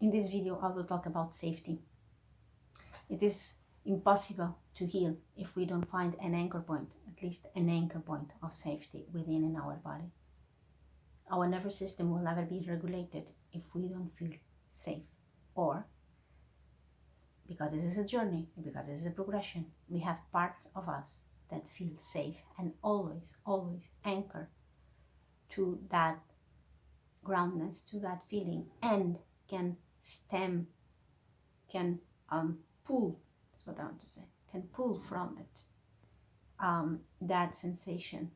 In this video, I will talk about safety. It is impossible to heal if we don't find an anchor point, at least an anchor point of safety within in our body. Our nervous system will never be regulated if we don't feel safe. Or, because this is a journey, because this is a progression, we have parts of us that feel safe and always anchor to that groundness, to that feeling, and can stem, can pull, that's what I want to say, can pull from it that sensation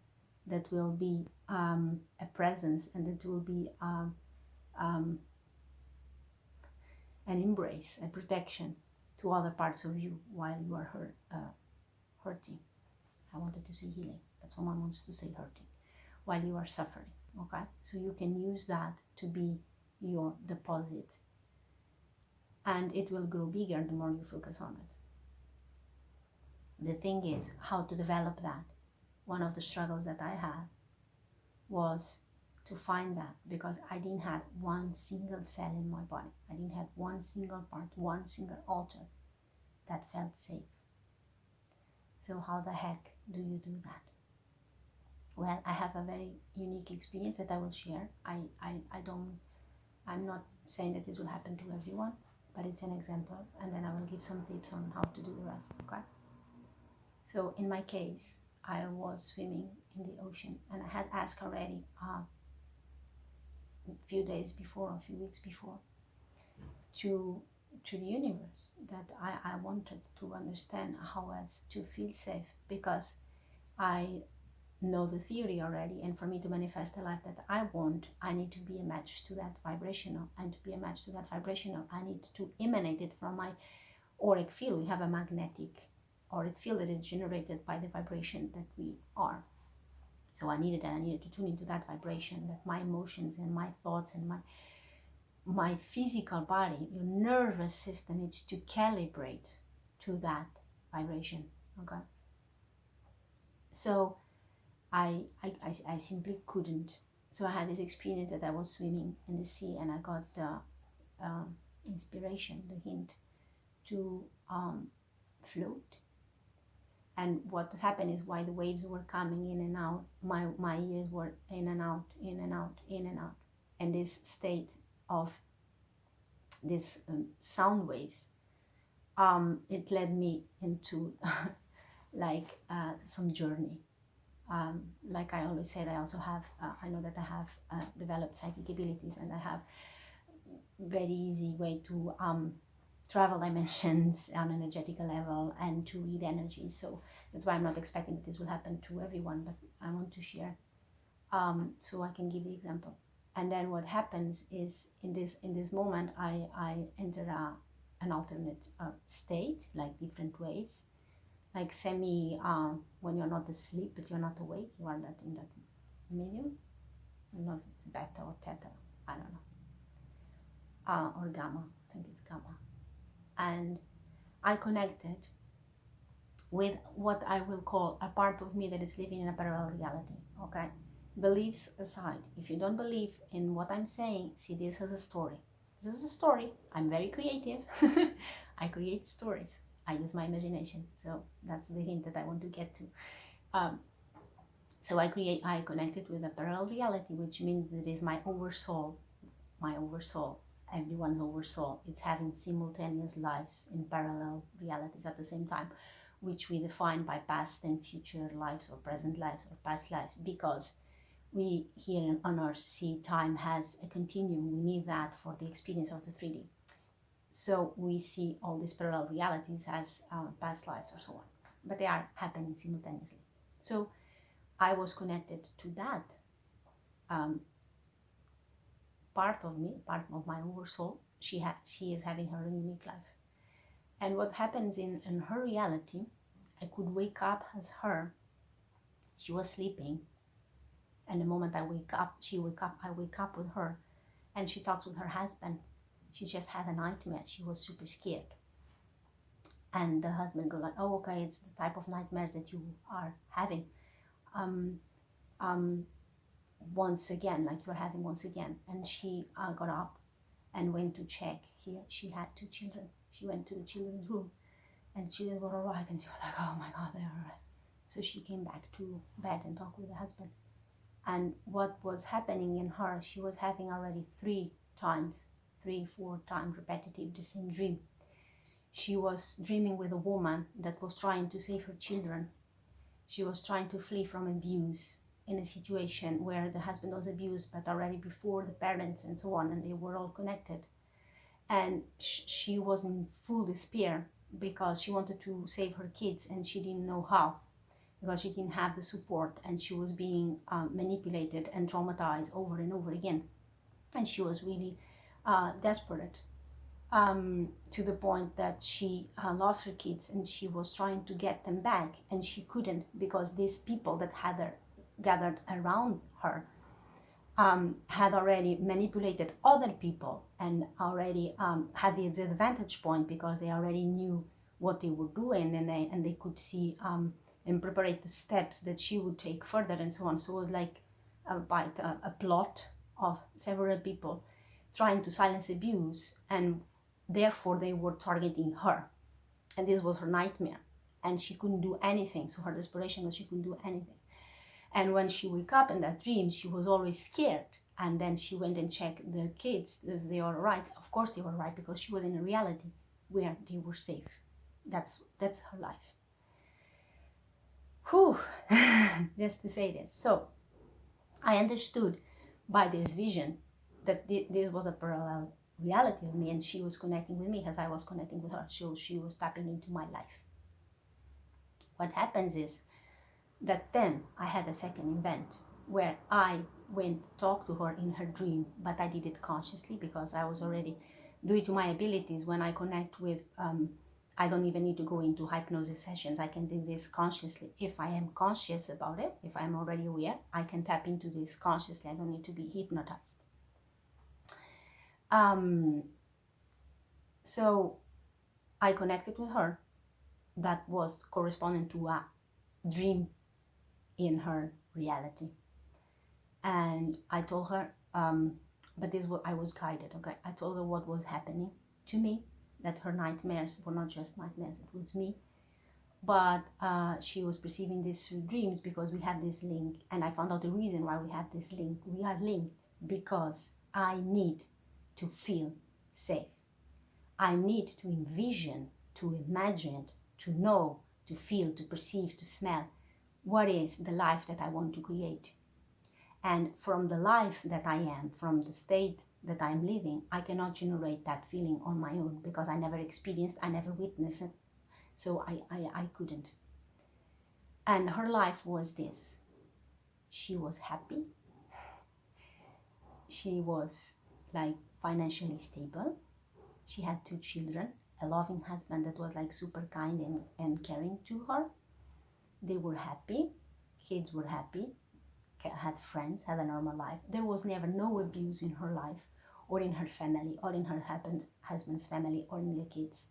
that will be a presence, and that will be an embrace, a protection to other parts of you while you are hurting. I wanted to say healing, but someone wants to say hurting, while you are suffering, okay? So you can use that to be your deposit, and it will grow bigger the more you focus on it. The thing is how to develop that. One of the struggles that I had was to find that, because I didn't have one single cell in my body. I didn't have one single part, one single altar that felt safe. So how the heck do you do that? Well, I have a very unique experience that I will share. I'm not saying that this will happen to everyone, but it's an example, and then I will give some tips on how to do the rest, okay? So in my case, I was swimming in the ocean, and I had asked already a few days before, a few weeks before, to the universe that I wanted to understand how else to feel safe, because I know the theory already, and for me to manifest the life that I want, I need to be a match to that vibrational, and to be a match to that vibrational, I need to emanate it from my auric field. We have a magnetic auric field that is generated by the vibration that we are. So I needed to tune into that vibration, that my emotions and my thoughts and my physical body, your nervous system needs to calibrate to that vibration, okay? So I simply couldn't. So I had this experience that I was swimming in the sea, and I got the inspiration, the hint to float. And what happened is, while the waves were coming in and out, my ears were in and out, in and out, in and out. And this state of this sound waves, it led me into like some journey. Like I always said, I also have, I know that I have developed psychic abilities, and I have very easy way to travel dimensions on an energetical level and to read energy. So that's why I'm not expecting that this will happen to everyone, but I want to share so I can give the example. And then what happens is, in this moment, I enter an alternate state, like different waves, like semi, when you're not asleep but you're not awake, you are that in that medium. I don't know if it's beta or theta, I don't know, or gamma, I think it's gamma. And I connected with what I will call a part of me that is living in a parallel reality, okay? Beliefs aside, if you don't believe in what I'm saying, see this as a story. This is a story. I'm very creative. I create stories. I use my imagination. So that's the hint that I want to get to. So I connected with a parallel reality, which means that it is my oversoul, everyone's oversoul. It's having simultaneous lives in parallel realities at the same time, which we define by past and future lives, or present lives, or past lives, because we here on Earth see time has a continuum. We need that for the experience of the 3D. So we see all these parallel realities as past lives or so on, but they are happening simultaneously. So I was connected to that part of me, part of my oversoul. She is having her unique life. And what happens in her reality, I could wake up as her. She was sleeping, and the moment I wake up, I wake up with her, and she talks with her husband. She just had a nightmare. She was super scared. And the husband goes like, oh, okay, it's the type of nightmares that you are having. Once again, like you're having once again. And she got up and went to check. She had 2 children. She went to the children's room, and the children were all right, and she was like, oh my God, they're all right. So she came back to bed and talked with the husband. And what was happening in her, she was having already 3, 4 times repetitive the same dream. She was dreaming with a woman that was trying to save her children. She was trying to flee from abuse in a situation where the husband was abused, but already before the parents and so on, and they were all connected. And she was in full despair because she wanted to save her kids and she didn't know how, because she didn't have the support, and she was being manipulated and traumatized over and over again. And she was really desperate, to the point that she lost her kids, and she was trying to get them back, and she couldn't, because these people that had gathered around her had already manipulated other people and already had the advantage point, because they already knew what they were doing, and they could see and prepare the steps that she would take further and so on. So it was like a plot of several people trying to silence abuse, and therefore they were targeting her, and this was her nightmare, and she couldn't do anything. So her desperation was she couldn't do anything. And when she woke up in that dream, she was always scared. And then she went and checked the kids if they were right. Of course they were right, because she was in a reality where they were safe. That's her life. Whew. Just to say this. So I understood by this vision that this was a parallel reality of me, and she was connecting with me as I was connecting with her. So she was tapping into my life. What happens is that then I had a second event where I went to talk to her in her dream, but I did it consciously, because I was already due to my abilities. When I connect with, I don't even need to go into hypnosis sessions. I can do this consciously. If I am conscious about it, if I'm already aware, I can tap into this consciously. I don't need to be hypnotized. So I connected with her. That was corresponding to a dream in her reality. And I told her, but this was, I was guided, okay? I told her what was happening to me, that her nightmares were not just nightmares, it was me. But she was perceiving this through dreams, because we had this link. And I found out the reason why we had this link. We are linked because I need to feel safe. I need to envision, to imagine, to know, to feel, to perceive, to smell what is the life that I want to create. And from the life that I am, from the state that I'm living, I cannot generate that feeling on my own, because I never experienced, I never witnessed it. So I couldn't. And her life was this. She was happy. She was like financially stable. She had 2 children, a loving husband that was like super kind and caring to her. They were happy. Kids were happy. Had friends, had a normal life. There was never no abuse in her life, or in her family, or in her husband's family, or in the kids.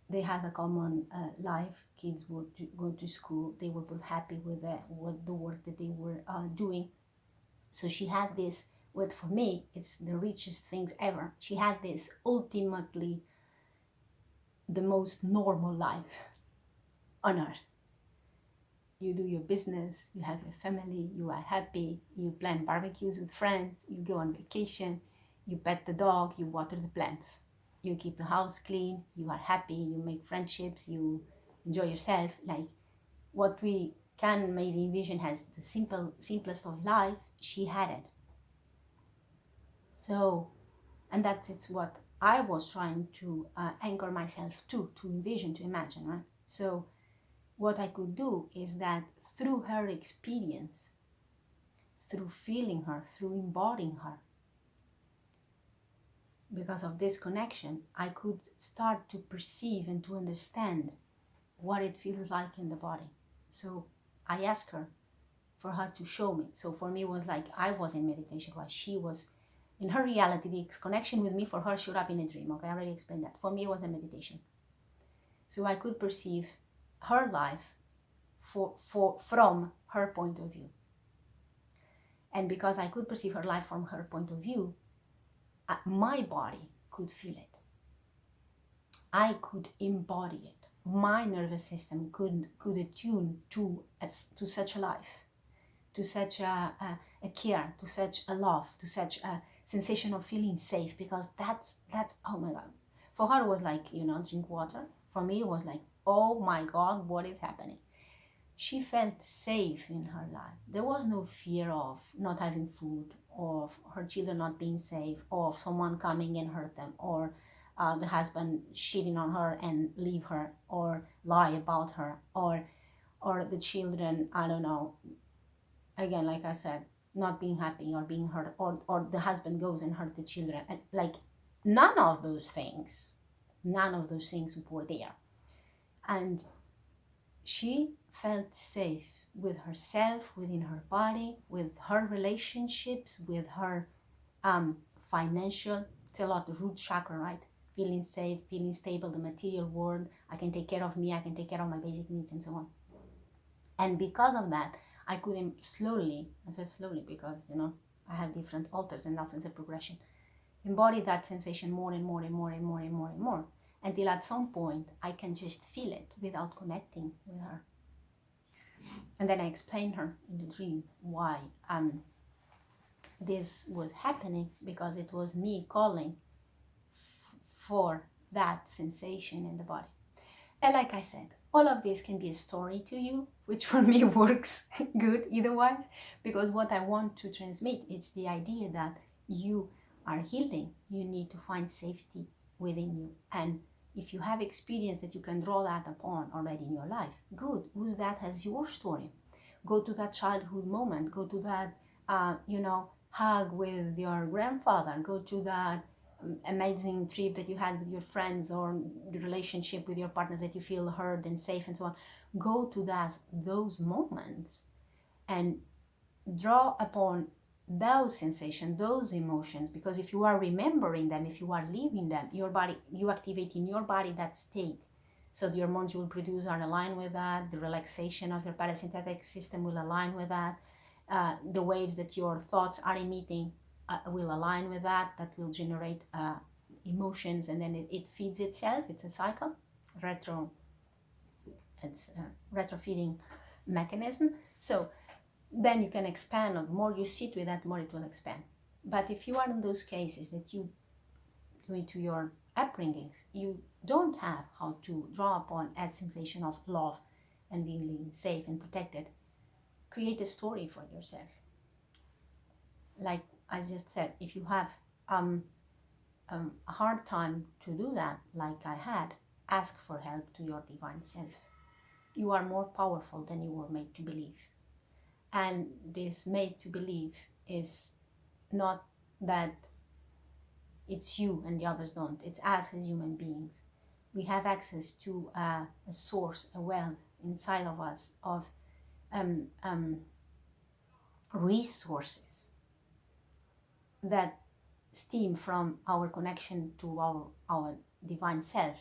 They had a common life. Kids would go to school. They were both happy with the work that they were doing. So she had this, what for me, it's the richest things ever. She had this ultimately the most normal life on earth. You do your business, you have your family, you are happy, you plan barbecues with friends, you go on vacation, you pet the dog, you water the plants, you keep the house clean, you are happy, you make friendships, you enjoy yourself. Like what we can maybe envision as the simplest of life, she had it. So, and it's what I was trying to anchor myself to envision, to imagine, right? So what I could do is that through her experience, through feeling her, through embodying her, because of this connection, I could start to perceive and to understand what it feels like in the body. So I asked her for her to show me. So for me, it was like I was in meditation while she was in her reality. The connection with me for her showed up in a dream. Okay, I already explained that. For me, it was a meditation. So I could perceive her life from her point of view. And because I could perceive her life from her point of view, my body could feel it. I could embody it. My nervous system could attune to such a life, to such a care, to such a love, to such a sensation of feeling safe, because that's oh my god. For her it was like, drink water. For me it was like, oh my god, what is happening? She felt safe in her life. There was no fear of not having food, of her children not being safe, or someone coming and hurt them, or the husband cheating on her and leave her, or lie about her, or the children, I don't know, again, like I said, not being happy or being hurt, or the husband goes and hurt the children. And like, none of those things were there. And she felt safe with herself, within her body, with her relationships, with her financial. It's a lot, the root chakra, right? Feeling safe, feeling stable, the material world. I can take care of me, I can take care of my basic needs, and so on. And because of that, I could slowly, I said slowly because, I had different alters, and that's a progression, embody that sensation more and more and more and more and more and more, until at some point I can just feel it without connecting with her. And then I explained her in the dream why this was happening, because it was me calling for that sensation in the body. And like I said, all of this can be a story to you, which for me works good either wise, because what I want to transmit is the idea that you are healing. You need to find safety within you. And if you have experience that you can draw that upon already in your life, good. Use that as your story. Go to that childhood moment. Go to that, hug with your grandfather. Go to that amazing trip that you had with your friends, or the relationship with your partner that you feel heard and safe and so on. Go to those moments and draw upon those sensations, those emotions, because if you are remembering them, if you are living them, your body, you activate in your body that state. So the hormones you will produce are aligned with that. The relaxation of your parasympathetic system will align with that. The waves that your thoughts are emitting will align with that. That will generate emotions, and then it feeds itself. It's a cycle, it's a retro feeding mechanism. So then you can expand. The more you sit with that, the more it will expand. But if you are in those cases that you, due to your upbringings, you don't have how to draw upon a sensation of love and being safe and protected, create a story for yourself. Like I just said, if you have a hard time to do that, like I had, ask for help to your divine self. You are more powerful than you were made to believe. And this made to believe is not that it's you and the others don't. It's us as human beings. We have access to a source, a wealth inside of us of resources that stem from our connection to our divine self.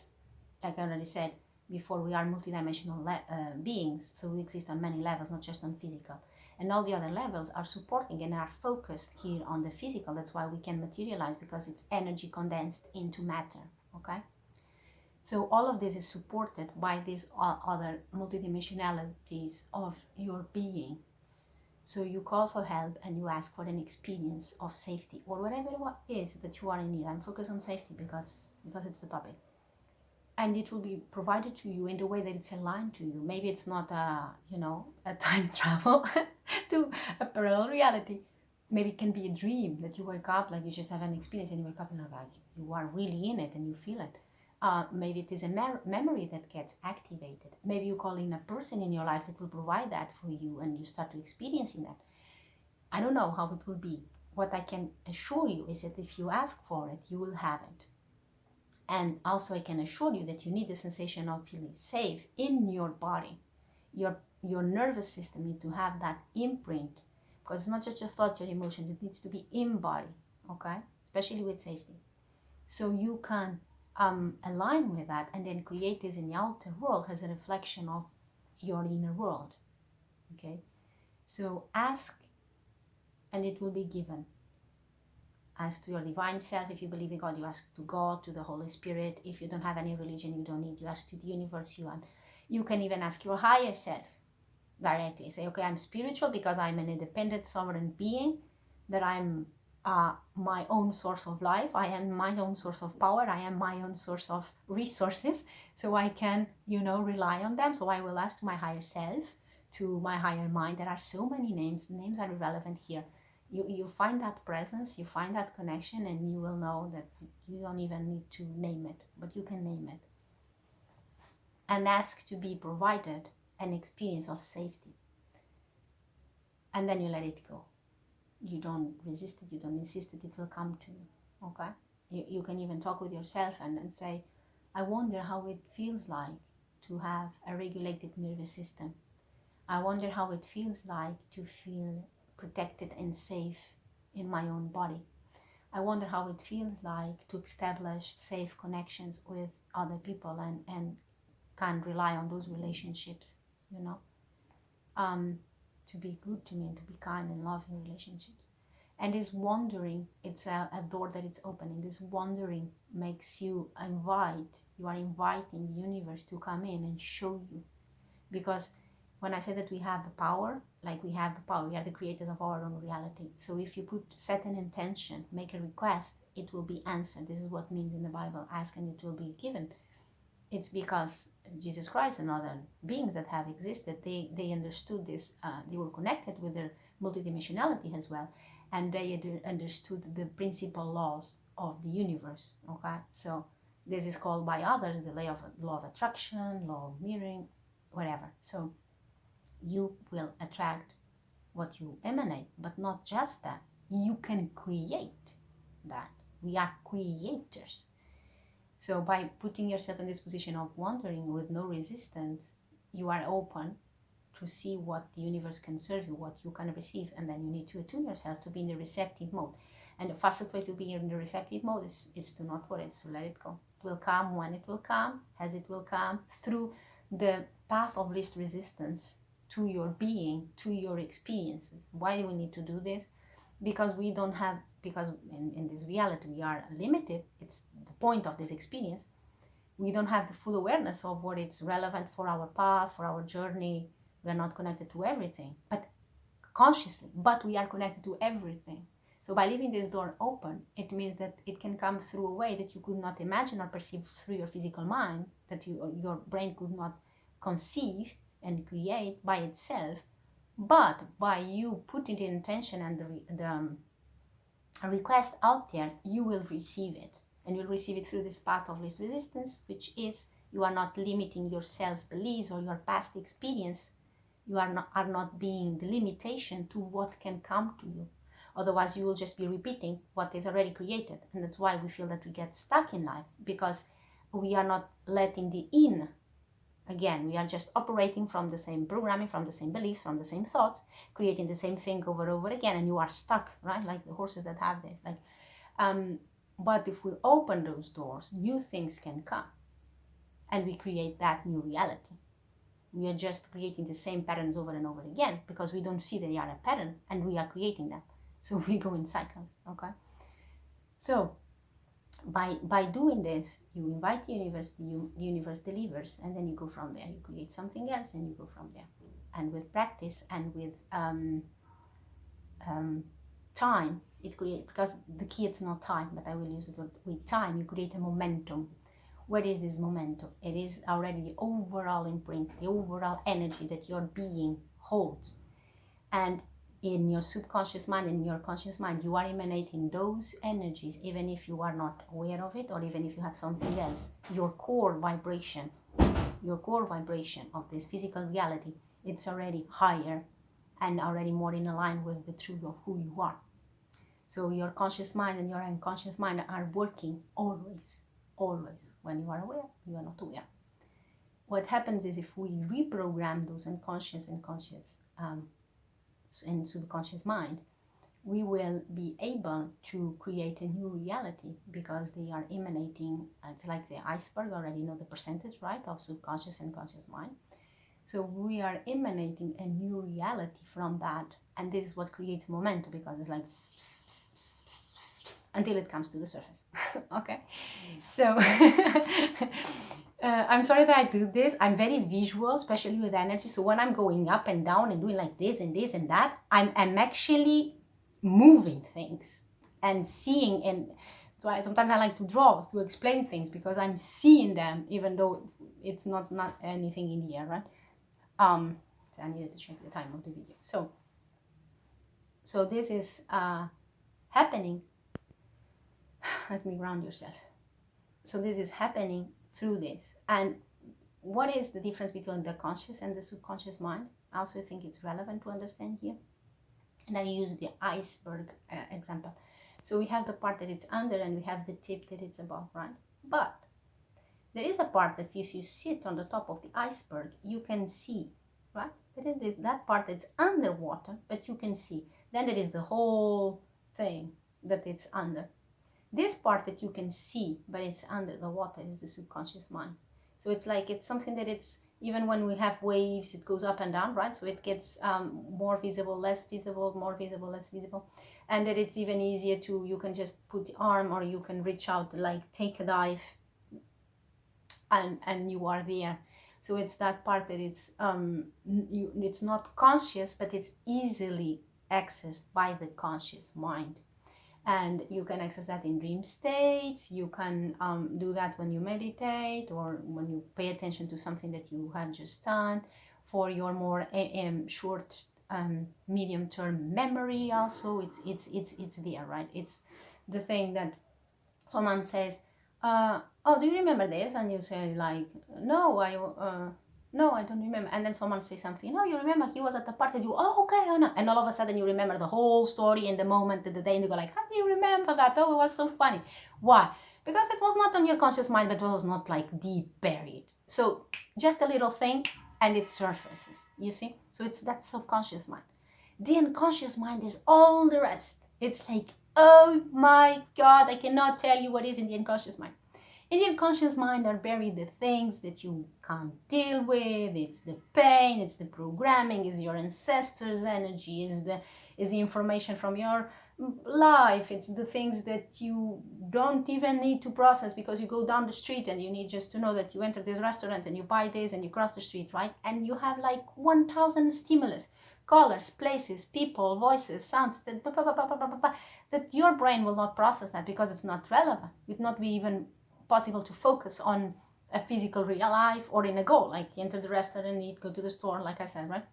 Like I already said before, we are multidimensional beings, so we exist on many levels, not just on physical. And all the other levels are supporting and are focused here on the physical. That's why we can materialize, because it's energy condensed into matter, okay? So all of this is supported by these other multidimensionalities of your being. So you call for help and you ask for an experience of safety, or whatever it is that you are in need. I'm focused on safety because it's the topic. And it will be provided to you in the way that it's aligned to you. Maybe it's not a time travel to a parallel reality. Maybe it can be a dream that you wake up, like you just have an experience and you wake up and like you are really in it and you feel it. Maybe it is a memory that gets activated. Maybe you call in a person in your life that will provide that for you and you start to experiencing that. I don't know how it will be. What I can assure you is that if you ask for it, you will have it. And also I can assure you that you need the sensation of feeling safe in your body. Your nervous system needs to have that imprint, because it's not just your thought, your emotions, it needs to be embodied, okay? Especially with safety. So you can align with that and then create this in the outer world as a reflection of your inner world, okay? So ask and it will be given. ask to your divine self. If you believe in God, you ask to God, to the Holy Spirit. If you don't have any religion, you don't need, you ask to the universe. You can even ask your higher self directly. Say, okay, I'm spiritual because I'm an independent sovereign being, that I'm my own source of life. I am my own source of power. I am my own source of resources. So I can, rely on them. So I will ask to my higher self, to my higher mind. There are so many names. The names are irrelevant here. You find that presence, you find that connection, and you will know that you don't even need to name it, but you can name it. And ask to be provided an experience of safety. And then you let it go. You don't resist it, you don't insist it, it will come to you. Okay? You can even talk with yourself and say, I wonder how it feels like to have a regulated nervous system. I wonder how it feels like to feel protected and safe in my own body. I wonder how it feels like to establish safe connections with other people and can rely on those relationships, to be good to me and to be kind and loving relationships. And this wandering, it's a door that it's opening. This wandering makes you are inviting the universe to come in and show you. Because when I say that we have the power, we have the power, we are the creators of our own reality. So if you set an intention, make a request, it will be answered. This is what means in the Bible, ask and it will be given. It's because Jesus Christ and other beings that have existed, they understood this, they were connected with their multidimensionality as well, and they understood the principal laws of the universe. Okay, so this is called by others the law of attraction, law of mirroring, whatever. So you will attract what you emanate, but not just that, you can create that. We are creators. So by putting yourself in this position of wandering with no resistance, you are open to see what the universe can serve you, what you can receive, and then you need to attune yourself to be in the receptive mode. And the fastest way to be in the receptive mode is to not worry, it's to let it go. It will come when it will come, as it will come, through the path of least resistance to your being, to your experiences. Why do we need to do this? Because in this reality we are limited. It's the point of this experience. We don't have the full awareness of what is relevant for our path, for our journey. We are not connected to everything, but consciously, but we are connected to everything. So by leaving this door open, it means that it can come through a way that you could not imagine or perceive through your physical mind, that your brain could not conceive and create by itself. But by you putting the intention and the request out there, you will receive it. And you'll receive it through this path of least resistance, which is you are not limiting your self-beliefs or your past experience. You are not being the limitation to what can come to you. Otherwise, you will just be repeating what is already created. And that's why we feel that we get stuck in life, because we are not letting the in. Again, we are just operating from the same programming, from the same beliefs, from the same thoughts, creating the same thing over and over again, and you are stuck, right? Like the horses that have this. But if we open those doors, new things can come, and we create that new reality. We are just creating the same patterns over and over again because we don't see they are a pattern, and we are creating them. So we go in cycles. Okay. So by doing this, you invite the universe, the universe delivers, and then you go from there. You create something else, and you go from there. And with practice and with time, it creates, because the key is not time, but I will use it with time. You create a momentum. What is this momentum? It is already the overall imprint, the overall energy that your being holds. And in your subconscious mind and in your conscious mind, you are emanating those energies, even if you are not aware of it, or even if you have something else. Your core vibration of this physical reality, it's already higher and already more in line with the truth of who you are. So your conscious mind and your unconscious mind are working always. When you are aware, you are not aware. What happens is, if we reprogram those unconscious and conscious and subconscious mind, we will be able to create a new reality, because they are emanating. It's like the iceberg, already know the percentage, right, of subconscious and conscious mind. So we are emanating a new reality from that, and this is what creates momentum, because it's like until it comes to the surface. Okay, so I'm sorry that I do this. I'm very visual, especially with energy. So when I'm going up and down and doing like this and this and that, I'm actually moving things and seeing. And so sometimes I like to draw to explain things because I'm seeing them, even though it's not anything in here, right? So I needed to check the time of the video. So this is happening. Let me ground yourself. So this is happening through this. And what is the difference between the conscious and the subconscious mind? I also think it's relevant to understand here. And I use the iceberg example. So we have the part that it's under and we have the tip that it's above, right? But there is a part that if you sit on the top of the iceberg, you can see, right? There is that part that's underwater, but you can see. Then there is the whole thing that it's under. This part that you can see, but it's under the water, is the subconscious mind. So it's like, it's something that it's, even when we have waves, it goes up and down, right? So it gets more visible, less visible, more visible, less visible. And that it's even easier to, you can just put the arm or you can reach out, like take a dive and you are there. So it's that part that it's, it's not conscious, but it's easily accessed by the conscious mind. And you can access that in dream states. You can do that when you meditate or when you pay attention to something that you have just done. For your more short, medium-term memory, also it's there, right? It's the thing that someone says, "Oh, do you remember this?" And you say like, "No, no, I don't remember." And then someone says something, "No, you remember he was at the party." You, "Oh, okay, oh no." And all of a sudden you remember the whole story in the moment, the day, and you go like, "How do you remember that? Oh, it was so funny." Why? Because it was not on your conscious mind, but it was not like deep buried. So just a little thing and it surfaces, you see? So it's that subconscious mind. The unconscious mind is all the rest. It's like, oh my God, I cannot tell you what is in the unconscious mind. In the unconscious mind are buried the things that you can't deal with. It's the pain, it's the programming, it's your ancestors' energy, is the information from your life. It's the things that you don't even need to process because you go down the street and you need just to know that you enter this restaurant and you buy this and you cross the street, right? And you have like 1,000 stimulus, colors, places, people, voices, sounds, that your brain will not process that because it's not relevant. It will not be even possible to focus on a physical real life or in a goal, like enter the restaurant and eat, go to the store, like I said, right?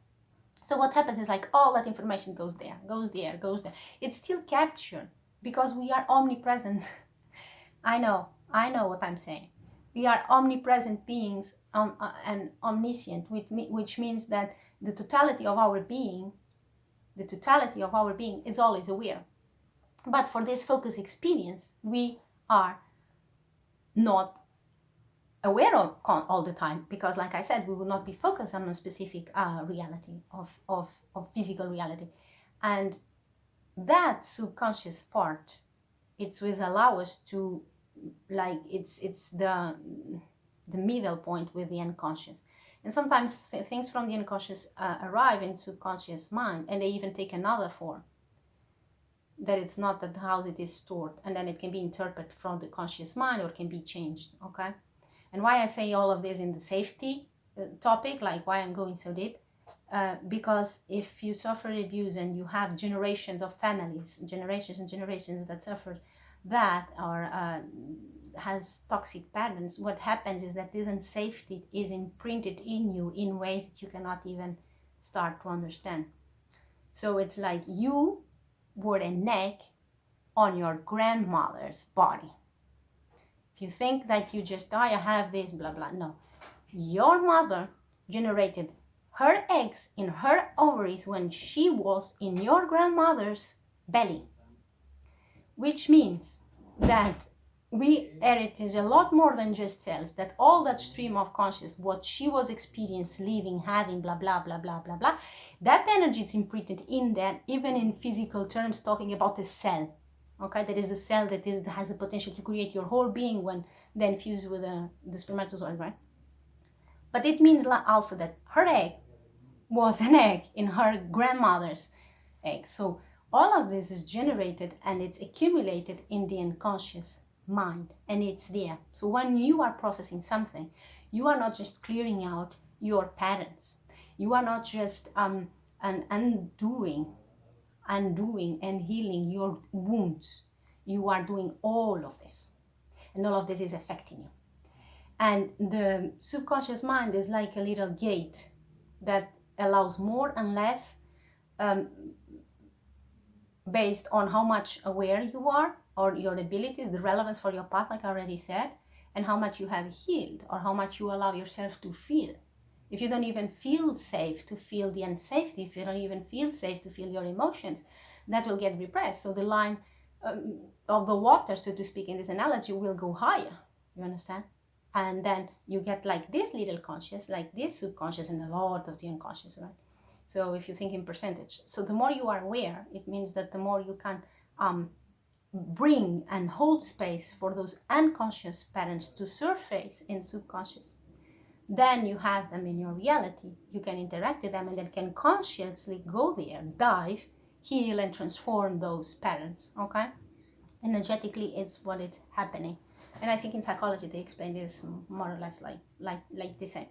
So what happens is like all that information goes there, goes there, goes there. It's still captured because we are omnipresent. I know what I'm saying. We are omnipresent beings and omniscient, which means that the totality of our being is always aware. But for this focus experience, we are not aware of all the time because, like I said, we will not be focused on a specific reality of physical reality. And that subconscious part, it will allow us to, like, it's the middle point with the unconscious. And sometimes things from the unconscious arrive in subconscious mind and they even take another form, that it's not that how it is stored, and then it can be interpreted from the conscious mind or can be changed. Okay. And why I say all of this in the safety topic, like why I'm going so deep, because if you suffer abuse and you have generations of families, generations and generations that suffer that, or has toxic patterns, what happens is that this unsafety is imprinted in you in ways that you cannot even start to understand. So it's like you were a neck on your grandmother's body. If you think that you just, I have this, blah, blah, no. Your mother generated her eggs in her ovaries when she was in your grandmother's belly. Which means that we heritage a lot more than just cells, that all that stream of conscious, what she was experiencing, living, having, blah, blah, blah, blah, blah, blah, that energy is imprinted in that, even in physical terms, talking about a cell. Okay, that is the cell that has the potential to create your whole being when then fused with the spermatozoid, right? But it means also that her egg was an egg in her grandmother's egg. So All of this is generated and it's accumulated in the unconscious mind, and it's there. So when you are processing something, you are not just clearing out your patterns. You are not just undoing and healing your wounds. You are doing all of this, and all of this is affecting you. And the subconscious mind is like a little gate that allows more and less, um, based on how much aware you are or your abilities, the relevance for your path, like I already said, and how much you have healed or how much you allow yourself to feel. If you don't even feel safe to feel the unsafety, if you don't even feel safe to feel your emotions, that will get repressed. So the line of the water, so to speak, in this analogy, will go higher. You understand? And then you get like this little conscious, like this subconscious, and a lot of the unconscious, right? So if you think in percentage, so the more you are aware, it means that the more you can bring and hold space for those unconscious patterns to surface in subconscious. Then you have them in your reality. You can interact with them and then can consciously go there, dive, heal, and transform those patterns. Okay? Energetically, it's what is happening. And I think in psychology they explain this more or less like the same.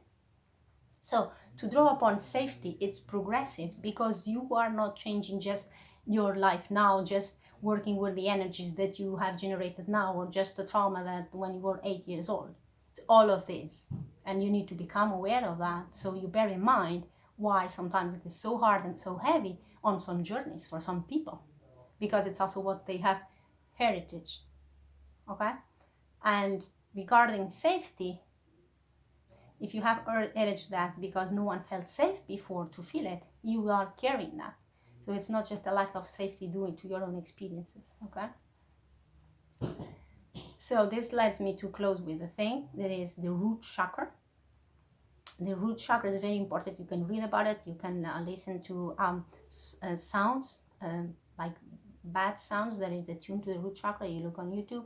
So to draw upon safety, it's progressive because you are not changing just your life now, just working with the energies that you have generated now, or just the trauma that when you were 8 years old. It's all of this. And you need to become aware of that so you bear in mind why sometimes it is so hard and so heavy on some journeys for some people, because it's also what they have heritage. Okay? And regarding safety, if you have urged that because no one felt safe before to feel it, you are carrying that. So it's not just a lack of safety due to your own experiences. Okay? So this leads me to close with a thing that is the root chakra. The root chakra is very important. You can read about it. You can listen to sounds, like bad sounds that is attuned to the root chakra. You look on YouTube.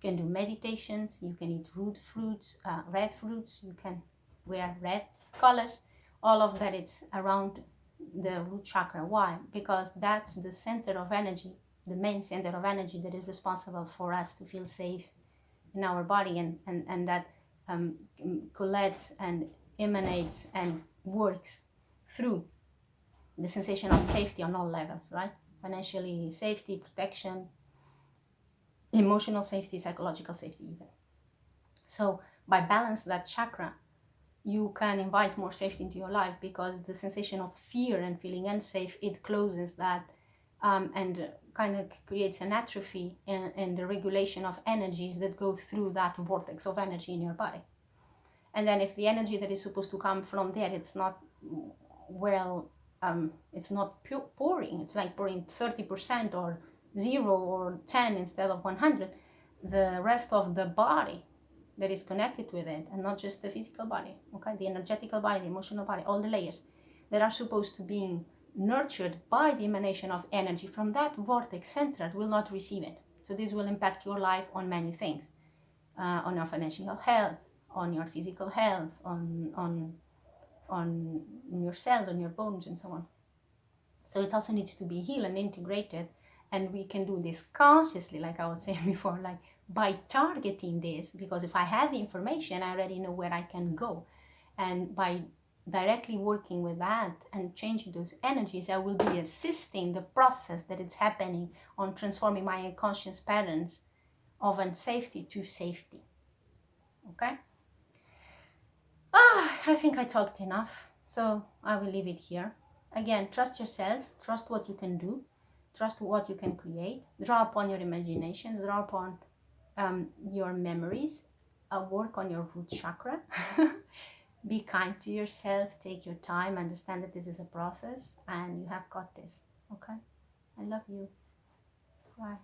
You can do meditations. You can eat root fruits, red fruits. You can wear red colors. All of that is around the root chakra. Why? Because that's the center of energy, the main center of energy that is responsible for us to feel safe in our body, and that collects and emanates and works through the sensation of safety on all levels, right? Financially, safety, protection, emotional safety, psychological safety even. So by balance that chakra, you can invite more safety into your life, because the sensation of fear and feeling unsafe, it closes that, and kind of creates an atrophy in the regulation of energies that go through that vortex of energy in your body. And then if the energy that is supposed to come from there, it's not well, it's not pouring, it's like pouring 30% or 0 or 10 instead of 100, the rest of the body that is connected with it, and not just the physical body, okay, the energetical body, the emotional body, all the layers that are supposed to be nurtured by the emanation of energy from that vortex center will not receive it. So this will impact your life on many things, on your financial health, on your physical health, on your cells, on your bones, and so on. So it also needs to be healed and integrated, and we can do this consciously, like I was saying before, like by targeting this, because if I have the information, I already know where I can go, and by directly working with that and changing those energies, I will be assisting the process that is happening on transforming my unconscious patterns of unsafety to safety. Okay? I think I talked enough, so I will leave it here. Again, trust yourself, trust what you can do, trust what you can create, draw upon your imagination, draw upon your memories, work on your root chakra. Be kind to yourself, take your time, understand that this is a process, and you have got this. Okay? I love you. Bye.